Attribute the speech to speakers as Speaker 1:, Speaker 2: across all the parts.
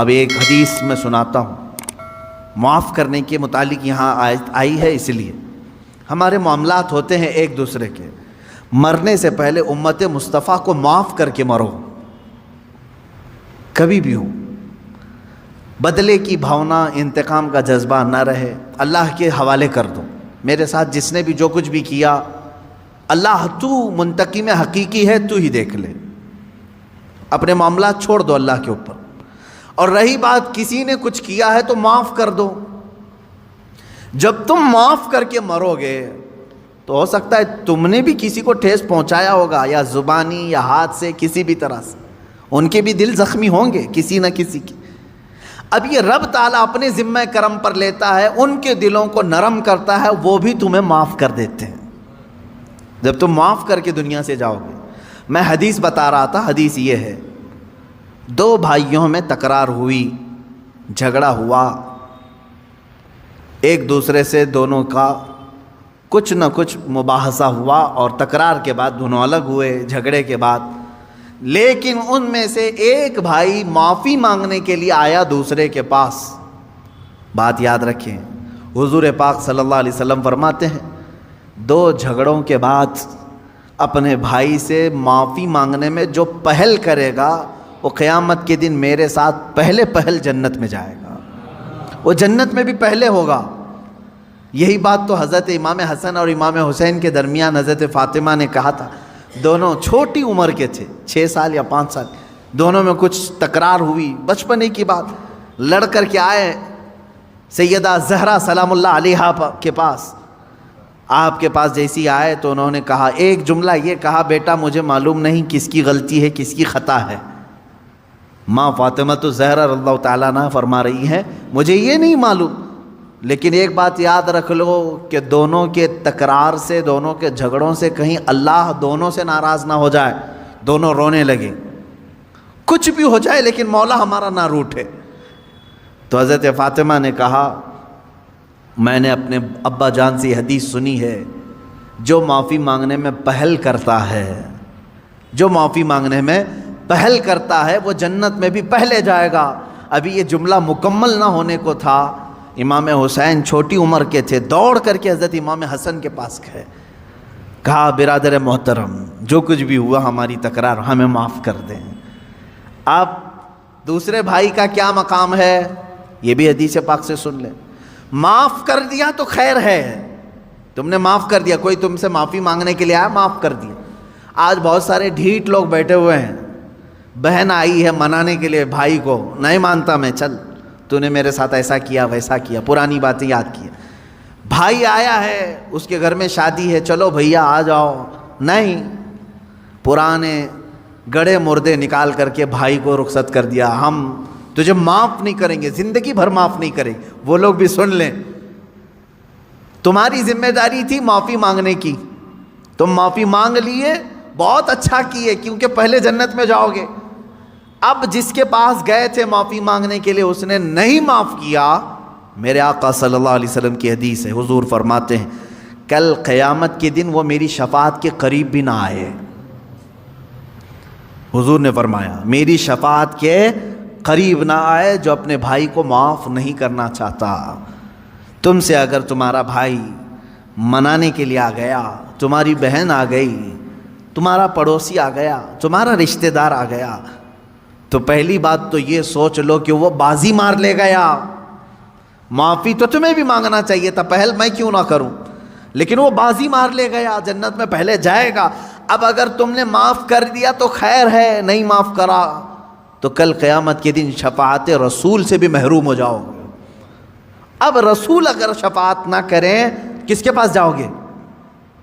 Speaker 1: اب ایک حدیث میں سناتا ہوں، معاف کرنے کے متعلق یہاں آئی ہے، اس لیے ہمارے معاملات ہوتے ہیں ایک دوسرے کے، مرنے سے پہلے امت مصطفیٰ کو معاف کر کے مرو، کبھی بھی ہو، بدلے کی بھاونا، انتقام کا جذبہ نہ رہے، اللہ کے حوالے کر دو۔ میرے ساتھ جس نے بھی جو کچھ بھی کیا، اللہ تو منتقم حقیقی ہے، تو ہی دیکھ لے، اپنے معاملات چھوڑ دو اللہ کے اوپر۔ اور رہی بات کسی نے کچھ کیا ہے تو معاف کر دو۔ جب تم معاف کر کے مرو گے تو ہو سکتا ہے تم نے بھی کسی کو ٹھیس پہنچایا ہوگا، یا زبانی یا ہاتھ سے، کسی بھی طرح سے، ان کے بھی دل زخمی ہوں گے کسی نہ کسی کے۔ اب یہ رب تعالیٰ اپنے ذمہ کرم پر لیتا ہے، ان کے دلوں کو نرم کرتا ہے، وہ بھی تمہیں معاف کر دیتے ہیں جب تم معاف کر کے دنیا سے جاؤ گے۔ میں حدیث بتا رہا تھا، حدیث یہ ہے، دو بھائیوں میں تکرار ہوئی، جھگڑا ہوا، ایک دوسرے سے دونوں کا کچھ نہ کچھ مباحثہ ہوا، اور تکرار کے بعد دونوں الگ ہوئے جھگڑے کے بعد، لیکن ان میں سے ایک بھائی معافی مانگنے کے لیے آیا دوسرے کے پاس۔ بات یاد رکھیں، حضور پاک صلی اللہ علیہ وسلم فرماتے ہیں، دو جھگڑوں کے بعد اپنے بھائی سے معافی مانگنے میں جو پہل کرے گا، وہ قیامت کے دن میرے ساتھ پہلے جنت میں جائے گا، وہ جنت میں بھی پہلے ہوگا۔ یہی بات تو حضرت امام حسن اور امام حسین کے درمیان حضرت فاطمہ نے کہا تھا، دونوں چھوٹی عمر کے تھے، 6 سال یا 5 سال، دونوں میں کچھ تکرار ہوئی، بچپنے کی بات، لڑ کر کے آئے سیدہ زہرا سلام اللہ علیہا کے پاس۔ آپ کے پاس جیسی آئے تو انہوں نے کہا، ایک جملہ یہ کہا، بیٹا مجھے معلوم نہیں کس کی غلطی ہے کس کی خطا ہے۔ ماں فاطمہ تو زہرا رضی اللہ تعالیٰ عنہا فرما رہی ہیں، مجھے یہ نہیں معلوم، لیکن ایک بات یاد رکھ لو کہ دونوں کے تکرار سے، دونوں کے جھگڑوں سے کہیں اللہ دونوں سے ناراض نہ ہو جائے، دونوں رونے لگے، کچھ بھی ہو جائے لیکن مولا ہمارا نہ روٹھے۔ تو حضرت فاطمہ نے کہا، میں نے اپنے ابا جان سے حدیث سنی ہے، جو معافی مانگنے میں پہل کرتا ہے، جو معافی مانگنے میں پہل کرتا ہے وہ جنت میں بھی پہلے جائے گا۔ ابھی یہ جملہ مکمل نہ ہونے کو تھا، امام حسین چھوٹی عمر کے تھے، دوڑ کر کے حضرت امام حسن کے پاس گئے، کہا، برادر محترم، جو کچھ بھی ہوا ہماری تکرار، ہمیں معاف کر دیں۔ اب دوسرے بھائی کا کیا مقام ہے، یہ بھی حدیث پاک سے سن لیں۔ معاف کر دیا تو خیر ہے، تم نے معاف کر دیا، کوئی تم سے معافی مانگنے کے لیے آیا، معاف کر دیا۔ آج بہت سارے ڈھیٹ لوگ بیٹھے ہوئے ہیں، بہن آئی ہے منانے کے لیے بھائی کو، نہیں مانتا میں، چل تو نے میرے ساتھ ایسا کیا ویسا کیا، پرانی باتیں یاد کی۔ بھائی آیا ہے، اس کے گھر میں شادی ہے، چلو بھیا آ جاؤ، نہیں، پرانے گڑے مردے نکال کر کے بھائی کو رخصت کر دیا، ہم تجھے معاف نہیں کریں گے، زندگی بھر معاف نہیں کریں گے۔ وہ لوگ بھی سن لیں، تمہاری ذمہ داری تھی معافی مانگنے کی، تم معافی مانگ لیے، بہت اچھا کیے، کیونکہ پہلے جنت میں جاؤ گے۔ اب جس کے پاس گئے تھے معافی مانگنے کے لیے، اس نے نہیں معاف کیا، میرے آقا صلی اللہ علیہ وسلم کی حدیث ہے، حضور فرماتے ہیں، کل قیامت کے دن وہ میری شفاعت کے قریب بھی نہ آئے۔ حضور نے فرمایا، میری شفاعت کے قریب نہ آئے جو اپنے بھائی کو معاف نہیں کرنا چاہتا۔ تم سے اگر تمہارا بھائی منانے کے لیے آ گیا، تمہاری بہن آ گئی، تمہارا پڑوسی آ گیا، تمہارا رشتہ دار آ گیا، تو پہلی بات تو یہ سوچ لو کہ وہ بازی مار لے گیا۔ معافی تو تمہیں بھی مانگنا چاہیے تھا، پہل میں کیوں نہ کروں، لیکن وہ بازی مار لے گیا، جنت میں پہلے جائے گا۔ اب اگر تم نے معاف کر دیا تو خیر ہے، نہیں معاف کرا تو کل قیامت کے دن شفاعت رسول سے بھی محروم ہو جاؤ گے۔ اب رسول اگر شفاعت نہ کریں، کس کے پاس جاؤ گے؟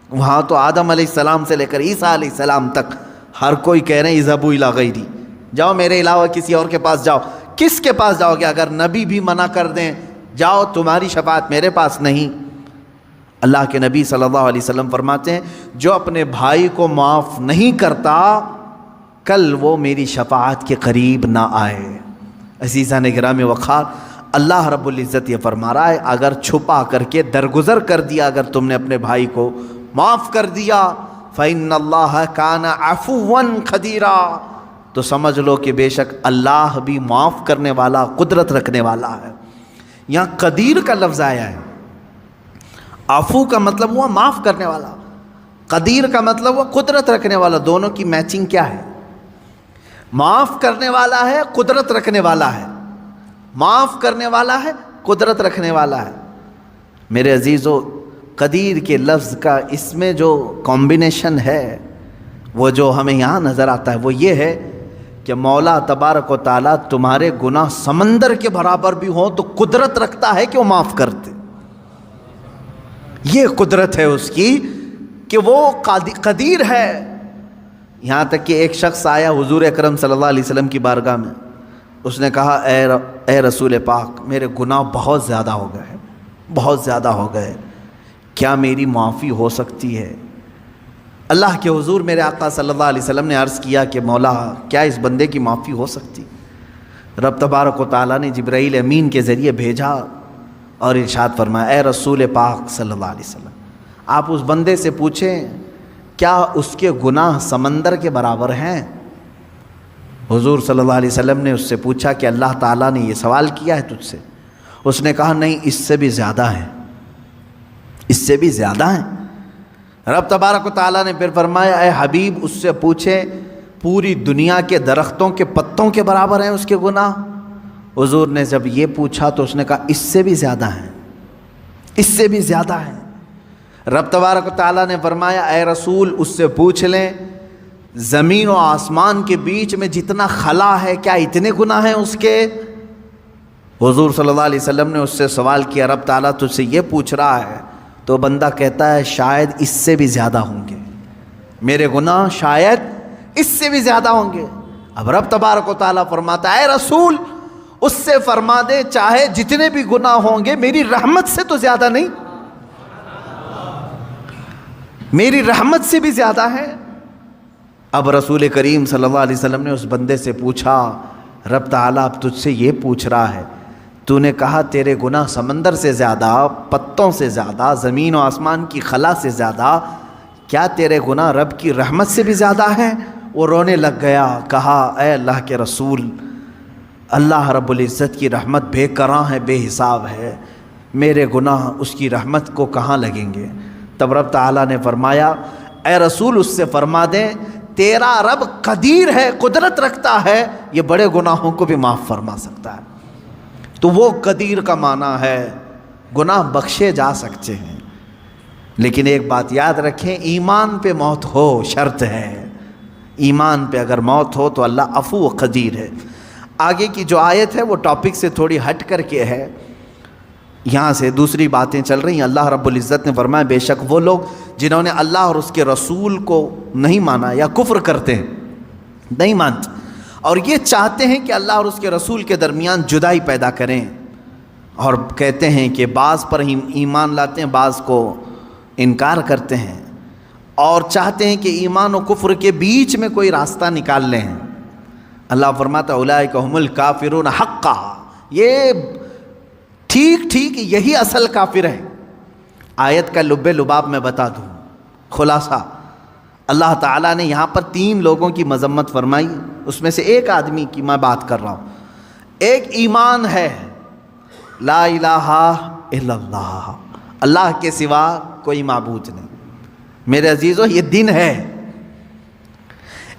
Speaker 1: وہاں تو آدم علیہ السلام سے لے کر عیسیٰ علیہ السلام تک ہر کوئی کہہ رہے ہیں اذهبوا الی غیری، جاؤ میرے علاوہ کسی اور کے پاس جاؤ۔ کس کے پاس جاؤ گے؟ اگر نبی بھی منع کر دیں، جاؤ تمہاری شفاعت میرے پاس نہیں۔ اللہ کے نبی صلی اللہ علیہ وسلم فرماتے ہیں، جو اپنے بھائی کو معاف نہیں کرتا، کل وہ میری شفاعت کے قریب نہ آئے۔ عزیزان گرامی وقار، اللہ رب العزت یہ فرما رہا ہے، اگر چھپا کر کے درگزر کر دیا، اگر تم نے اپنے بھائی کو معاف کر دیا، فَإِنَّ اللَّهَ كَانَ عَفُوًّا قَدِيرًا، تو سمجھ لو کہ بے شک اللہ بھی معاف کرنے والا، قدرت رکھنے والا ہے۔ یہاں قدیر کا لفظ آیا ہے۔ عفو کا مطلب ہوا معاف کرنے والا، قدیر کا مطلب ہوا قدرت رکھنے والا۔ دونوں کی میچنگ کیا ہے؟ معاف کرنے والا ہے، قدرت رکھنے والا ہے، معاف کرنے والا ہے، قدرت رکھنے والا ہے۔ میرے عزیزو، قدیر کے لفظ کا اس میں جو کمبینیشن ہے وہ جو ہمیں یہاں نظر آتا ہے وہ یہ ہے کہ مولا تبارک و تعالیٰ تمہارے گناہ سمندر کے برابر بھی ہوں تو قدرت رکھتا ہے کہ وہ معاف کرتے۔ یہ قدرت ہے اس کی کہ وہ قدیر ہے۔ یہاں تک کہ ایک شخص آیا حضور اکرم صلی اللہ علیہ وسلم کی بارگاہ میں، اس نے کہا اے رسول پاک، میرے گناہ بہت زیادہ ہو گئے، بہت زیادہ ہو گئے، کیا میری معافی ہو سکتی ہے؟ اللہ کے حضور میرے آقا صلی اللہ علیہ وسلم نے عرض کیا کہ مولا کیا اس بندے کی معافی ہو سکتی؟ رب تبارک و تعالیٰ نے جبرائیل امین کے ذریعے بھیجا اور ارشاد فرمایا، اے رسول پاک صلی اللہ علیہ وسلم، آپ اس بندے سے پوچھیں کیا اس کے گناہ سمندر کے برابر ہیں؟ حضور صلی اللہ علیہ وسلم نے اس سے پوچھا کہ اللہ تعالیٰ نے یہ سوال کیا ہے تجھ سے؟ اس نے کہا نہیں، اس سے بھی زیادہ ہیں، اس سے بھی زیادہ ہیں۔ رب تبارک و تعالیٰ نے پھر فرمایا، اے حبیب اس سے پوچھیں پوری دنیا کے درختوں کے پتوں کے برابر ہیں اس کے گناہ؟ حضور نے جب یہ پوچھا تو اس نے کہا اس سے بھی زیادہ ہیں، اس سے بھی زیادہ ہیں۔ رب تبارک و تعالیٰ نے فرمایا، اے رسول اس سے پوچھ لیں زمین و آسمان کے بیچ میں جتنا خلا ہے کیا اتنے گناہ ہیں اس کے؟ حضور صلی اللہ علیہ وسلم نے اس سے سوال کیا، رب تعالیٰ تجھ سے یہ پوچھ رہا ہے؟ تو بندہ کہتا ہے شاید اس سے بھی زیادہ ہوں گے، میرے گناہ شاید اس سے بھی زیادہ ہوں گے۔ اب رب تبارک و تعالیٰ فرماتا ہے، اے رسول اس سے فرما دے چاہے جتنے بھی گناہ ہوں گے میری رحمت سے تو زیادہ نہیں، میری رحمت سے بھی زیادہ ہے۔ اب رسول کریم صلی اللہ علیہ وسلم نے اس بندے سے پوچھا، رب تعالیٰ اب تجھ سے یہ پوچھ رہا ہے، تو نے کہا تیرے گناہ سمندر سے زیادہ، پتوں سے زیادہ، زمین و آسمان کی خلا سے زیادہ، کیا تیرے گناہ رب کی رحمت سے بھی زیادہ ہیں؟ وہ رونے لگ گیا، کہا اے اللہ کے رسول، اللہ رب العزت کی رحمت بے کراں ہے، بے حساب ہے، میرے گناہ اس کی رحمت کو کہاں لگیں گے؟ تب رب تعالیٰ نے فرمایا، اے رسول اس سے فرما دیں تیرا رب قدیر ہے، قدرت رکھتا ہے، یہ بڑے گناہوں کو بھی معاف فرما سکتا ہے۔ تو وہ قدیر کا معنی ہے گناہ بخشے جا سکتے ہیں، لیکن ایک بات یاد رکھیں، ایمان پہ موت ہو شرط ہے، ایمان پہ اگر موت ہو تو اللہ عفو و قدیر ہے۔ آگے کی جو آیت ہے وہ ٹاپک سے تھوڑی ہٹ کر کے ہے، یہاں سے دوسری باتیں چل رہی ہیں۔ اللہ رب العزت نے فرمایا بے شک وہ لوگ جنہوں نے اللہ اور اس کے رسول کو نہیں مانا یا کفر کرتے ہیں، نہیں مانتے اور یہ چاہتے ہیں کہ اللہ اور اس کے رسول کے درمیان جدائی پیدا کریں، اور کہتے ہیں کہ بعض پر ایمان لاتے ہیں بعض کو انکار کرتے ہیں، اور چاہتے ہیں کہ ایمان و کفر کے بیچ میں کوئی راستہ نکال لیں۔ اللہ فرماتا اولئک هم الکافرون حقا، یہ ٹھیک یہی اصل کافر ہے۔ آیت کا لب لباب میں بتا دوں، خلاصہ اللہ تعالیٰ نے یہاں پر 3 لوگوں کی مذمت فرمائی، اس میں سے ایک آدمی کی میں بات کر رہا ہوں۔ ایک ایمان ہے لا الہ الا اللہ، اللہ کے سوا کوئی معبود نہیں، میرے عزیزو یہ دن ہے۔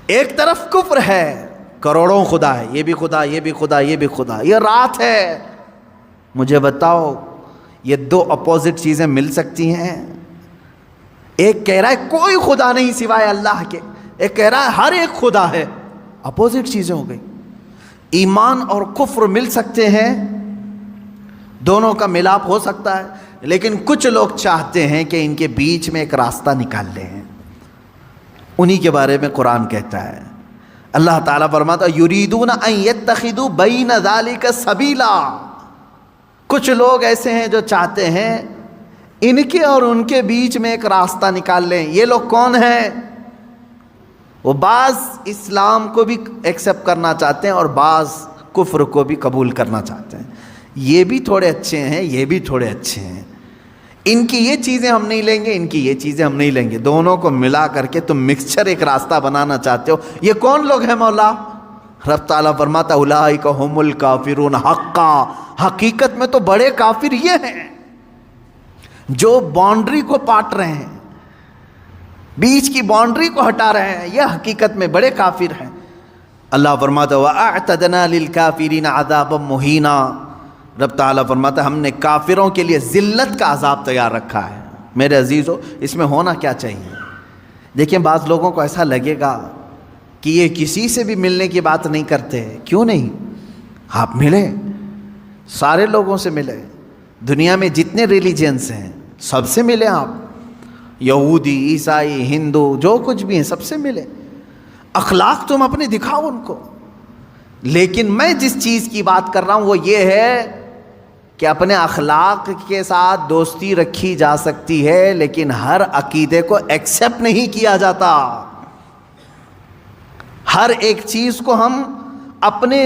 Speaker 1: ایک طرف کفر ہے، کروڑوں خدا ہے، یہ بھی خدا، یہ بھی خدا، یہ بھی خدا، یہ رات ہے۔ مجھے بتاؤ یہ 2 اپوزٹ چیزیں مل سکتی ہیں؟ ایک کہہ رہا ہے کوئی خدا نہیں سوائے اللہ کے، ایک کہہ رہا ہے ہر ایک خدا ہے، اپوزٹ چیزیں ہو گئی۔ ایمان اور کفر مل سکتے ہیں، دونوں کا ملاپ ہو سکتا ہے، لیکن کچھ لوگ چاہتے ہیں کہ ان کے بیچ میں ایک راستہ نکال لیں، انہی کے بارے میں قرآن کہتا ہے۔ اللہ تعالیٰ فرماتا یریدون ان یتخذوا بین ذلک سبیلا، کچھ لوگ ایسے ہیں جو چاہتے ہیں ان کے اور ان کے بیچ میں ایک راستہ نکال لیں۔ یہ لوگ کون ہیں؟ وہ بعض اسلام کو بھی ایکسیپٹ کرنا چاہتے ہیں اور بعض کفر کو بھی قبول کرنا چاہتے ہیں، یہ بھی تھوڑے اچھے ہیں، یہ بھی تھوڑے اچھے ہیں، ان کی یہ چیزیں ہم نہیں لیں گے، ان کی یہ چیزیں ہم نہیں لیں گے، دونوں کو ملا کر کے تم مکسچر ایک راستہ بنانا چاہتے ہو۔ یہ کون لوگ ہیں مولا؟ رب تعالیٰ فرماتا اولئک ھم الکافرون حقا، حقیقت میں تو بڑے کافر یہ ہیں جو باؤنڈری کو پاٹ رہے ہیں، بیچ کی باؤنڈری کو ہٹا رہے ہیں، یہ حقیقت میں بڑے کافر ہیں۔ اللہ فرماتا وَأَعْتَدْنَا لِلْكَافِرِينَ عَذَابًا مُهِينًا، رب تعالیٰ فرماتا ہم نے کافروں کے لیے ذلت کا عذاب تیار رکھا ہے۔ میرے عزیزو، اس میں ہونا کیا چاہیے؟ دیکھیں بعض لوگوں کو ایسا لگے گا کہ یہ کسی سے بھی ملنے کی بات نہیں کرتے، کیوں نہیں؟ آپ ملے، سارے لوگوں سے ملے، دنیا میں جتنے ریلیجنس ہیں سب سے ملے، آپ یہودی، عیسائی، ہندو، جو کچھ بھی ہیں سب سے ملے، اخلاق تم اپنے دکھاؤ ان کو۔ لیکن میں جس چیز کی بات کر رہا ہوں وہ یہ ہے کہ اپنے اخلاق کے ساتھ دوستی رکھی جا سکتی ہے، لیکن ہر عقیدے کو ایکسیپٹ نہیں کیا جاتا۔ ہر ایک چیز کو ہم اپنے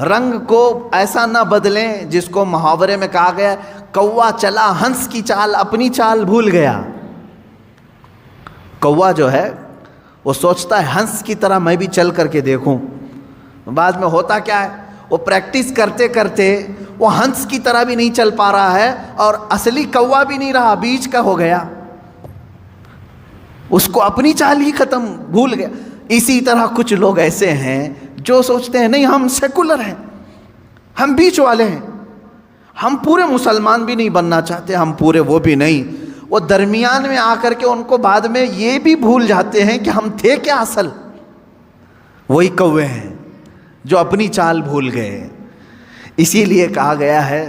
Speaker 1: رنگ کو ایسا نہ بدلیں جس کو محاورے میں کہا گیا کوا چلا ہنس کی چال اپنی چال بھول گیا۔ کوا جو ہے وہ سوچتا ہے ہنس کی طرح میں بھی چل کر کے دیکھوں، بعد میں ہوتا کیا ہے وہ پریکٹس کرتے کرتے وہ ہنس کی طرح بھی نہیں چل پا رہا ہے اور اصلی کوا بھی نہیں رہا، بیچ کا ہو گیا، اس کو اپنی چال ہی ختم بھول گیا۔ اسی طرح کچھ لوگ ایسے ہیں جو سوچتے ہیں نہیں ہم سیکولر ہیں، ہم بیچ والے ہیں، ہم پورے مسلمان بھی نہیں بننا چاہتے، ہم پورے وہ بھی نہیں، وہ درمیان میں آ کر کے ان کو بعد میں یہ بھی بھول جاتے ہیں کہ ہم تھے کیا اصل۔ وہی کوے ہیں جو اپنی چال بھول گئے۔ اسی لیے کہا گیا ہے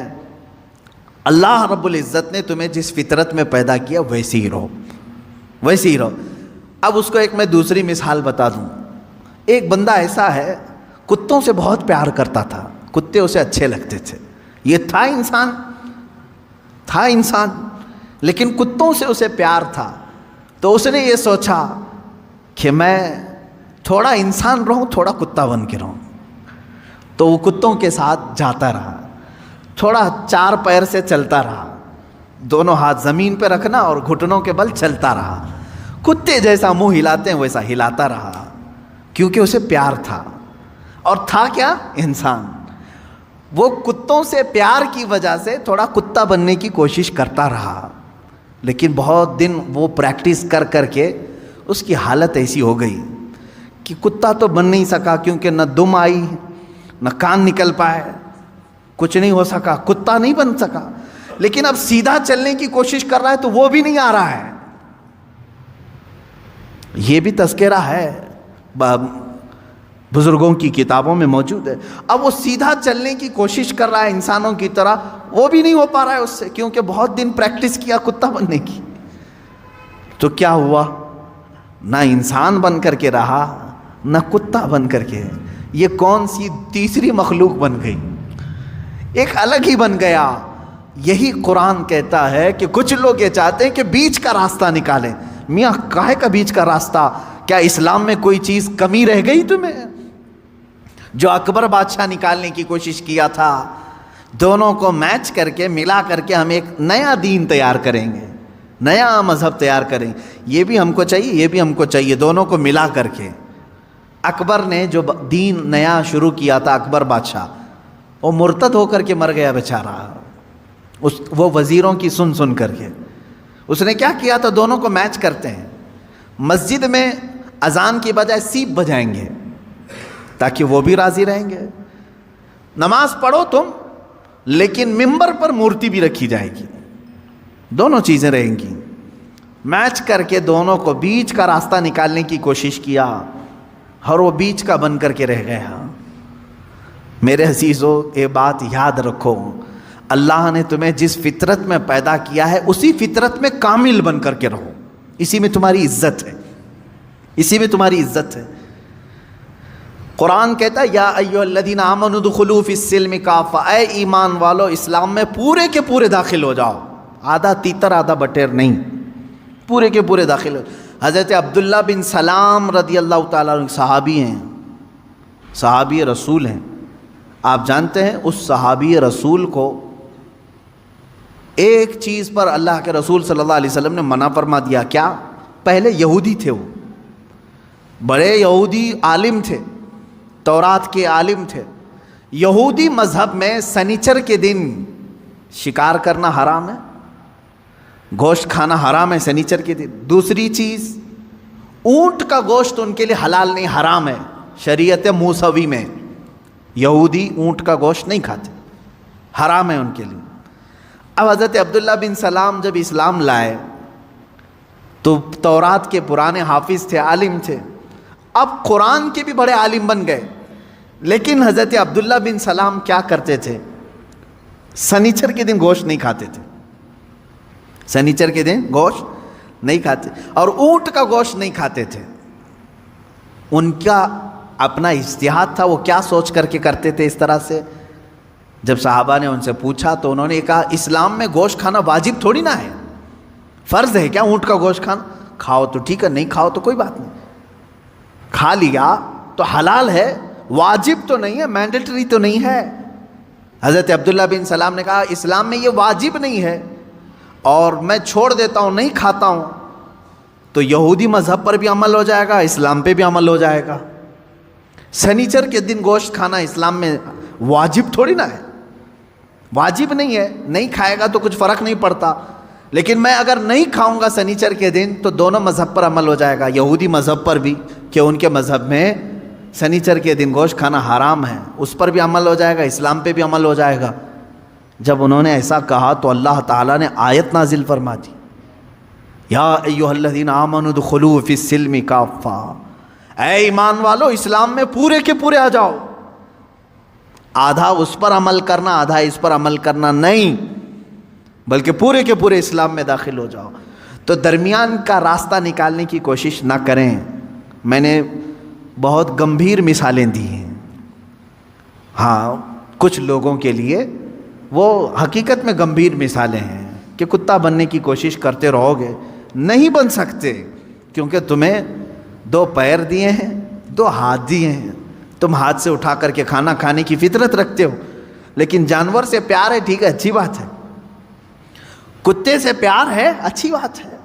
Speaker 1: اللہ رب العزت نے تمہیں جس فطرت میں پیدا کیا ویسے ہی رہو، ویسے ہی رہو۔ اب اس کو ایک میں دوسری مثال بتا دوں۔ ایک بندہ ایسا ہے کتوں سے بہت پیار کرتا تھا، کتے اسے اچھے لگتے تھے، یہ تھا انسان لیکن کتوں سے اسے پیار تھا، تو اس نے یہ سوچا کہ میں تھوڑا انسان رہوں تھوڑا کتا بن کے رہوں، تو وہ کتوں کے ساتھ جاتا رہا، تھوڑا چار پیر سے چلتا رہا، دونوں ہاتھ زمین پہ رکھنا اور گھٹنوں کے بل چلتا رہا، کتے جیسا منہ ہلاتے ہیں ویسا ہلاتا رہا، کیونکہ اسے پیار تھا، اور تھا کیا؟ انسان۔ وہ کتوں سے پیار کی وجہ سے تھوڑا کتا بننے کی کوشش کرتا رہا، لیکن بہت دن وہ پریکٹس کر کر کے اس کی حالت ایسی ہو گئی کہ کتا تو بن نہیں سکا، کیونکہ نہ دم آئی نہ کان نکل پائے، کچھ نہیں ہو سکا، کتا نہیں بن سکا۔ لیکن اب سیدھا چلنے کی کوشش کر رہا ہے تو وہ بھی نہیں آ رہا ہے۔ یہ بھی تذکرہ ہے، بزرگوں کی کتابوں میں موجود ہے۔ اب وہ سیدھا چلنے کی کوشش کر رہا ہے انسانوں کی طرح، وہ بھی نہیں ہو پا رہا ہے اس سے، کیونکہ بہت دن پریکٹس کیا کتا بننے کی۔ تو کیا ہوا؟ نہ انسان بن کر کے رہا نہ کتا بن کر کے، یہ کون سی تیسری مخلوق بن گئی، ایک الگ ہی بن گیا۔ یہی قرآن کہتا ہے کہ کچھ لوگ یہ چاہتے ہیں کہ بیچ کا راستہ نکالیں۔ میاں کاہے کا بیچ کا راستہ؟ کیا اسلام میں کوئی چیز کمی رہ گئی تمہیں؟ جو اکبر بادشاہ نکالنے کی کوشش کیا تھا، دونوں کو میچ کر کے ملا کر کے ہم ایک نیا دین تیار کریں گے، نیا مذہب تیار کریں، یہ بھی ہم کو چاہیے یہ بھی ہم کو چاہیے، دونوں کو ملا کر کے۔ اکبر نے جو دین نیا شروع کیا تھا، اکبر بادشاہ، وہ مرتد ہو کر کے مر گیا بیچارہ، وہ وزیروں کی سن کر کے۔ اس نے کیا کیا تھا؟ دونوں کو میچ کرتے ہیں، مسجد میں اذان کی بجائے سیپ بجائیں گے تاکہ وہ بھی راضی رہیں گے، نماز پڑھو تم لیکن ممبر پر مورتی بھی رکھی جائے گی، دونوں چیزیں رہیں گی۔ میچ کر کے دونوں کو بیچ کا راستہ نکالنے کی کوشش کیا اور وہ بیچ کا بن کر کے رہ گیا۔ میرے عزیزو، یہ بات یاد رکھو، اللہ نے تمہیں جس فطرت میں پیدا کیا ہے اسی فطرت میں کامل بن کر کے رہو، اسی میں تمہاری عزت ہے، اسی میں تمہاری عزت ہے۔ قرآن کہتا ہے یا ایھا الذین آمنوا ادخلوا فی السلم کافہ، اے ایمان والو اسلام میں پورے کے پورے داخل ہو جاؤ، آدھا تیتر آدھا بٹیر نہیں، پورے کے پورے داخل ہو۔ حضرت عبداللہ بن سلام رضی اللہ تعالیٰ عنہ صحابی ہیں، صحابی رسول ہیں۔ آپ جانتے ہیں اس صحابی رسول کو ایک چیز پر اللہ کے رسول صلی اللہ علیہ وسلم نے منع فرما دیا، کیا؟ پہلے یہودی تھے، وہ بڑے یہودی عالم تھے، تورات کے عالم تھے. یہودی مذہب میں سنیچر کے دن شکار کرنا حرام ہے, گوشت کھانا حرام ہے سنیچر کے دن. دوسری چیز, اونٹ کا گوشت ان کے لیے حلال نہیں, حرام ہے شریعت موسوی میں. یہودی اونٹ کا گوشت نہیں کھاتے, حرام ہے ان کے لیے. اب حضرت عبداللہ بن سلام جب اسلام لائے تو تورات کے پرانے حافظ تھے, عالم تھے, اب قرآن کے بھی بڑے عالم بن گئے. لیکن حضرت عبداللہ بن سلام کیا کرتے تھے, سنیچر کے دن گوشت نہیں کھاتے تھے, سنیچر کے دن گوشت نہیں کھاتے, اور اونٹ کا گوشت نہیں کھاتے تھے. ان کا اپنا اجتہاد تھا, وہ کیا سوچ کر کے کرتے تھے اس طرح سے. جب صحابہ نے ان سے پوچھا تو انہوں نے کہا اسلام میں گوشت کھانا واجب تھوڑی نہ ہے, فرض ہے کیا اونٹ کا گوشت کھانا؟ کھاؤ تو ٹھیک ہے, نہیں کھاؤ تو کوئی بات نہیں, کھا لیا تو حلال ہے, واجب تو نہیں ہے, مینڈیٹری تو نہیں ہے. حضرت عبداللہ بن سلام نے کہا اسلام میں یہ واجب نہیں ہے اور میں چھوڑ دیتا ہوں, نہیں کھاتا ہوں, تو یہودی مذہب پر بھی عمل ہو جائے گا, اسلام پہ بھی عمل ہو جائے گا. سنیچر کے دن گوشت کھانا اسلام میں واجب تھوڑی نہ ہے, واجب نہیں ہے, نہیں کھائے گا تو کچھ فرق نہیں پڑتا. لیکن میں اگر نہیں کھاؤں گا سنیچر کے دن تو دونوں مذہب پر عمل ہو جائے گا, یہودی مذہب پر بھی کہ ان کے مذہب میں سنیچر کے دن گوشت کھانا حرام ہے, اس پر بھی عمل ہو جائے گا, اسلام پہ بھی عمل ہو جائے گا. جب انہوں نے ایسا کہا تو اللہ تعالیٰ نے آیت نازل فرما دی, یا ایھا الذین آمنوا ادخلوا فی السلم کافہ, اے ایمان والو اسلام میں پورے کے پورے آ جاؤ. آدھا اس پر عمل کرنا, آدھا اس پر عمل کرنا نہیں, بلکہ پورے کے پورے اسلام میں داخل ہو جاؤ. تو درمیان کا راستہ نکالنے کی کوشش نہ کریں. میں نے بہت گمبھیر مثالیں دی ہیں. ہاں کچھ لوگوں کے لیے وہ حقیقت میں گمبھیر مثالیں ہیں کہ کتا بننے کی کوشش کرتے رہو گے, نہیں بن سکتے, کیونکہ تمہیں 2 پیر دیے ہیں, 2 ہاتھ دیے ہیں, تم ہاتھ سے اٹھا کر کے کھانا کھانے کی فطرت رکھتے ہو. لیکن جانور سے پیار ہے, ٹھیک ہے, اچھی بات ہے. کتے سے پیار ہے, اچھی بات ہے,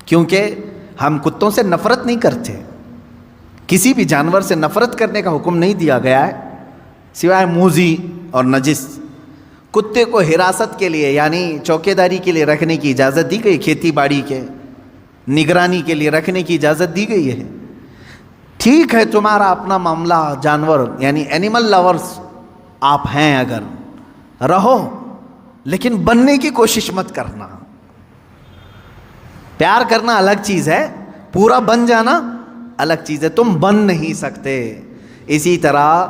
Speaker 1: کیونکہ ہم کتوں سے نفرت نہیں کرتے. کسی بھی جانور سے نفرت کرنے کا حکم نہیں دیا گیا ہے سوائے موذی اور نجس. کتے کو حراست کے لیے یعنی چوکیداری کے لیے رکھنے کی اجازت دی گئی, کھیتی باڑی کے نگرانی کے لیے رکھنے کی اجازت دی گئی ہے. ٹھیک ہے تمہارا اپنا معاملہ, جانور یعنی اینیمل لورز آپ ہیں, اگر رہو, لیکن بننے کی کوشش مت کرنا. پیار کرنا الگ چیز ہے, پورا بن جانا الگ چیز ہے, تم بن نہیں سکتے. اسی طرح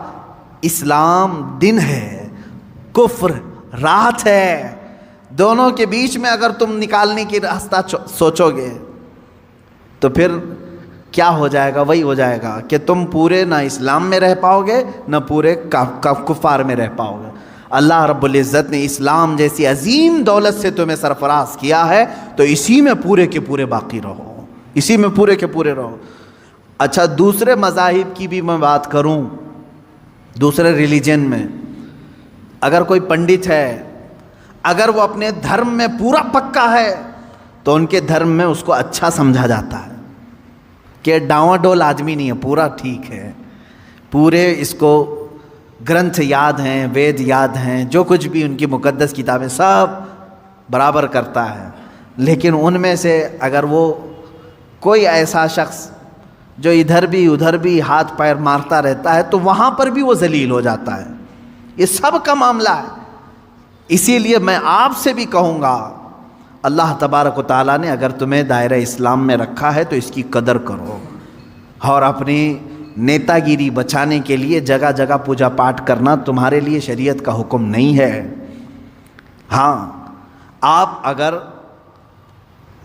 Speaker 1: اسلام دن ہے, کفر رات ہے, دونوں کے بیچ میں اگر تم نکالنے کی راستہ سوچو گے تو پھر کیا ہو جائے گا, وہی ہو جائے گا کہ تم پورے نہ اسلام میں رہ پاؤ گے نہ پورے کفار میں رہ پاؤ گے. اللہ رب العزت نے اسلام جیسی عظیم دولت سے تمہیں سرفراز کیا ہے, تو اسی میں پورے کے پورے باقی رہو, اسی میں پورے کے پورے رہو. اچھا دوسرے مذاہب کی بھی میں بات کروں, دوسرے ریلیجن میں اگر کوئی پنڈت ہے, اگر وہ اپنے دھرم میں پورا پکا ہے تو ان کے دھرم میں اس کو اچھا سمجھا جاتا ہے کہ ڈاواں ڈول آدمی نہیں ہے, پورا ٹھیک ہے, پورے اس کو گرنتھ یاد ہیں, وید یاد ہیں, جو کچھ بھی ان کی مقدس کتابیں سب برابر کرتا ہے. لیکن ان میں سے اگر وہ کوئی ایسا شخص جو ادھر بھی ادھر بھی ہاتھ پیر مارتا رہتا ہے تو وہاں پر بھی وہ ذلیل ہو جاتا ہے. یہ سب کا معاملہ ہے. اسی لیے میں آپ سے بھی کہوں گا, اللہ تبارک و تعالیٰ نے اگر تمہیں دائرہ اسلام میں رکھا ہے تو اس کی قدر کرو, اور اپنی نیتا گیری بچانے کے لیے جگہ جگہ پوجا پاٹ کرنا تمہارے لیے شریعت کا حکم نہیں ہے. ہاں آپ اگر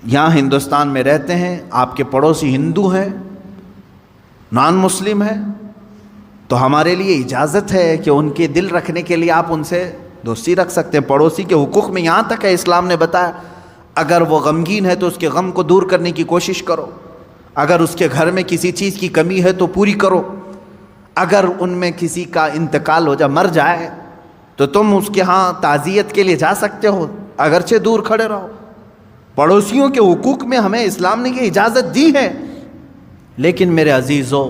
Speaker 1: یہاں ہندوستان میں رہتے ہیں, آپ کے پڑوسی ہندو ہیں, نان مسلم ہیں, تو ہمارے لیے اجازت ہے کہ ان کے دل رکھنے کے لیے آپ ان سے دوستی رکھ سکتے ہیں. پڑوسی کے حقوق میں یہاں تک ہے اسلام نے بتایا, اگر وہ غمگین ہے تو اس کے غم کو دور کرنے کی کوشش کرو, اگر اس کے گھر میں کسی چیز کی کمی ہے تو پوری کرو, اگر ان میں کسی کا انتقال ہو جائے, مر جائے, تو تم اس کے ہاں تعزیت کے لیے جا سکتے ہو, اگرچہ دور کھڑے رہو. پڑوسیوں کے حقوق میں ہمیں اسلام نے یہ اجازت دی ہے. لیکن میرے عزیزو,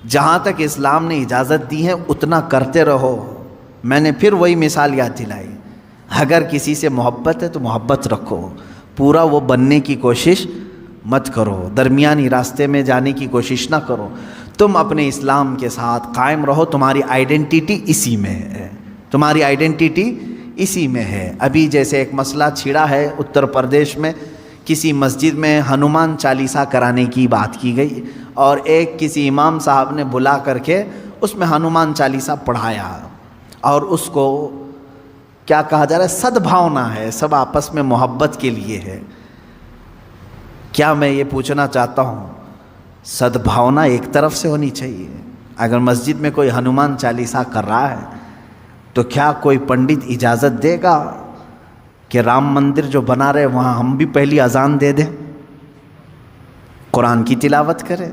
Speaker 1: جہاں تک اسلام نے اجازت دی ہے اتنا کرتے رہو۔ میں نے پھر وہی مثال یاد دلائی، اگر کسی سے محبت ہے تو محبت رکھو، پورا وہ بننے کی کوشش مت کرو، درمیانی راستے میں جانے کی کوشش نہ کرو۔ تم اپنے اسلام کے ساتھ قائم رہو، تمہاری آئیڈینٹی اسی میں ہے، تمہاری آئیڈینٹی اسی میں ہے۔ ابھی جیسے ایک مسئلہ چھڑا ہے اتر پردیش میں، کسی مسجد میں ہنومان چالیسا کرانے کی بات کی گئی، اور ایک کسی امام صاحب نے بلا کر کے اس میں ہنومان چالیسا پڑھایا، اور اس کو کیا کہا جا رہا ہے، صدبھاونا ہے، سب آپس میں محبت کے لیے ہے۔ کیا میں یہ پوچھنا چاہتا ہوں، صدبھاونا ایک طرف سے ہونی چاہیے؟ اگر مسجد میں کوئی ہنومان چالیسا کر رہا ہے تو کیا کوئی پنڈت اجازت دے گا کہ رام مندر جو بنا رہے وہاں ہم بھی پہلی اذان دے دیں، قرآن کی تلاوت کریں؟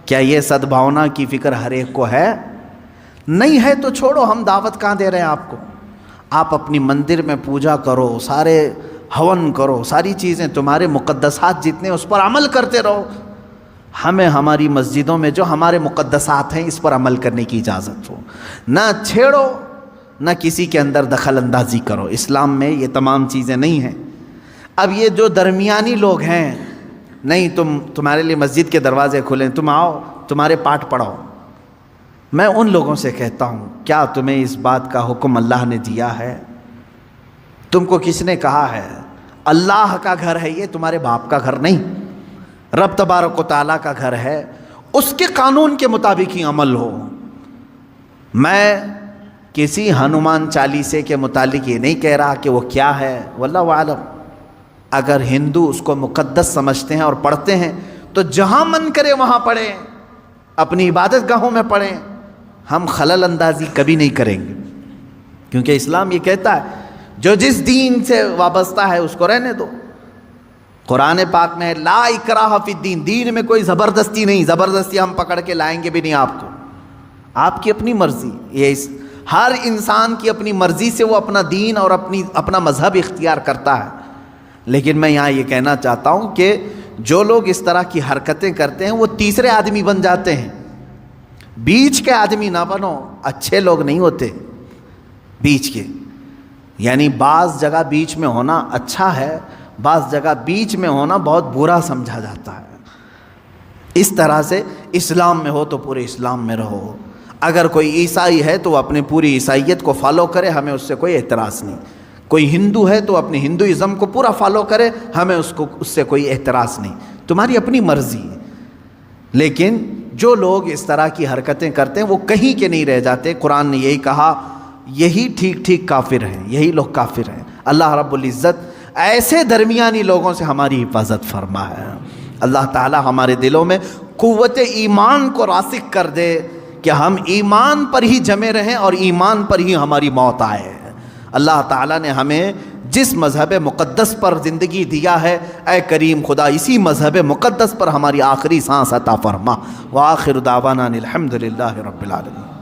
Speaker 1: کیا یہ صدبھاونا کی فکر ہر ایک کو ہے؟ نہیں ہے تو چھوڑو، ہم دعوت کہاں دے رہے ہیں آپ کو؟ آپ اپنی مندر میں پوجا کرو، سارے ہون کرو، ساری چیزیں تمہارے مقدسات جتنے اس پر عمل کرتے رہو۔ ہمیں ہماری مسجدوں میں جو ہمارے مقدسات ہیں اس پر عمل کرنے کی اجازت ہو، نہ چھیڑو، نہ کسی کے اندر دخل اندازی کرو۔ اسلام میں یہ تمام چیزیں نہیں ہیں۔ اب یہ جو درمیانی لوگ ہیں، نہیں تمہارے لیے مسجد کے دروازے کھلیں، تم آؤ، تمہارے پاٹ پڑھاؤ، میں ان لوگوں سے کہتا ہوں کیا تمہیں اس بات کا حکم اللہ نے دیا ہے؟ تم کو کس نے کہا ہے؟ اللہ کا گھر ہے یہ، تمہارے باپ کا گھر نہیں، رب تبارک و تعالیٰ کا گھر ہے، اس کے قانون کے مطابق ہی عمل ہو۔ میں کسی ہنومان چالیسے کے متعلق یہ نہیں کہہ رہا کہ وہ کیا ہے، واللہ اعلم۔ اگر ہندو اس کو مقدس سمجھتے ہیں اور پڑھتے ہیں تو جہاں من کرے وہاں پڑھیں، اپنی عبادت گاہوں میں پڑھیں، ہم خلل اندازی کبھی نہیں کریں گے، کیونکہ اسلام یہ کہتا ہے جو جس دین سے وابستہ ہے اس کو رہنے دو۔ قرآن پاک میں لا اکراہ فی الدین، دین میں کوئی زبردستی نہیں، زبردستی ہم پکڑ کے لائیں گے بھی نہیں آپ کو، آپ کی اپنی مرضی۔ یہ ہر انسان کی اپنی مرضی سے وہ اپنا دین اور اپنا مذہب اختیار کرتا ہے۔ لیکن میں یہاں یہ کہنا چاہتا ہوں کہ جو لوگ اس طرح کی حرکتیں کرتے ہیں وہ تیسرے آدمی بن جاتے ہیں، بیچ کے آدمی نہ بنو، اچھے لوگ نہیں ہوتے بیچ کے۔ یعنی بعض جگہ بیچ میں ہونا اچھا ہے، بعض جگہ بیچ میں ہونا بہت برا سمجھا جاتا ہے۔ اس طرح سے اسلام میں ہو تو پورے اسلام میں رہو، اگر کوئی عیسائی ہے تو وہ اپنے پوری عیسائیت کو فالو کرے، ہمیں اس سے کوئی اعتراض نہیں۔ کوئی ہندو ہے تو اپنے ہندوازم کو پورا فالو کرے، ہمیں اس سے کوئی اعتراض نہیں، تمہاری اپنی مرضی ہے۔ لیکن جو لوگ اس طرح کی حرکتیں کرتے ہیں وہ کہیں کے نہیں رہ جاتے۔ قرآن نے یہی کہا، یہی ٹھیک ٹھیک کافر ہیں، یہی لوگ کافر ہیں۔ اللہ رب العزت ایسے درمیانی لوگوں سے ہماری حفاظت فرما ہے۔ اللہ تعالی ہمارے دلوں میں قوت ایمان کو راسخ کر دے کہ ہم ایمان پر ہی جمے رہیں اور ایمان پر ہی ہماری موت آئے۔ اللہ تعالیٰ نے ہمیں جس مذہب مقدس پر زندگی دیا ہے، اے کریم خدا اسی مذہب مقدس پر ہماری آخری سانس عطا فرما۔ وآخر دعوانا الحمد للہ رب العالمین۔